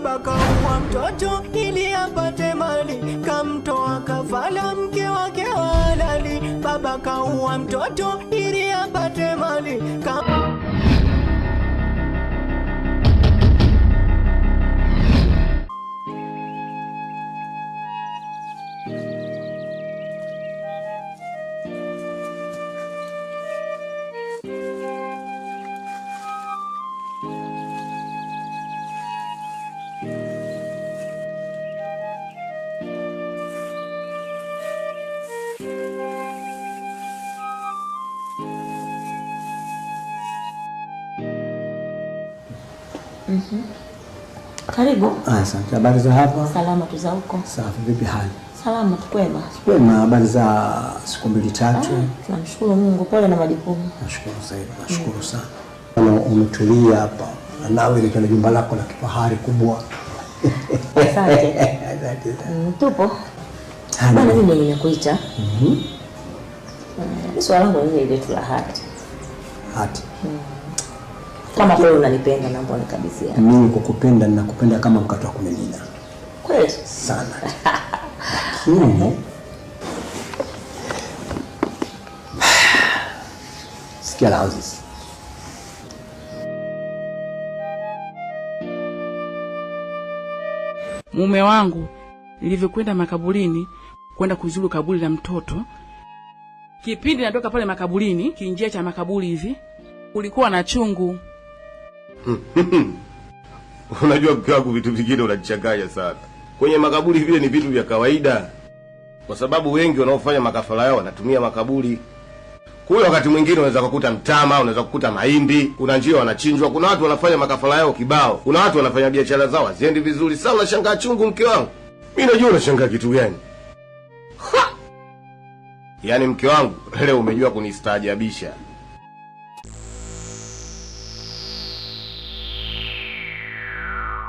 Baba kaua mtoto ili apate mali, kamtoa kafala mke wake halali. Baba kaua mtoto ili apate mali, Karibu. Asante. Habari za hapa? Salama tu za huko? Safi. Vipi hali? Salama tu, kwema. Kwema. Habari za siku mbili tatu? Tunamshukuru Mungu, pole na majukumu. Nashukuru zaidi. Nashukuru sana. Umetulia hapa. Nawe ile kana jumba lako la kifahari kubwa. Asante. Asante. Tupo. Bana mimi nimekuita. Swala langu ni ile tu la hati. Hati. Kama kweli unanipenda na mbona kabisa. Mimi kukupenda ninakupenda kama mkato wa kumimina. Kweli sana. Sikia la Aziz. Mume wangu nilivyokwenda makaburini kwenda kuzuru kaburi la mtoto, kipindi natoka pale makaburini, kiinjia cha makaburi hivi kulikuwa na chungu. Unajua mke wangu, vitu vingine unajichanganya sana. Kwenye makaburi vile ni vitu vya kawaida, kwa sababu wengi wanaofanya makafara yao wanatumia makaburi. Kwa hiyo wakati mwingine unaweza kukuta mtama, unaweza kukuta mahindi, kuna njia wanachinjwa, kuna watu wanafanya makafara yao kibao, kuna watu wanafanya biashara zao haziendi vizuri. Sasa unashangaa chungu, mke wangu. Mimi najua unashangaa kitu gani. Yaani mke wangu, leo umejua kunistaajabisha.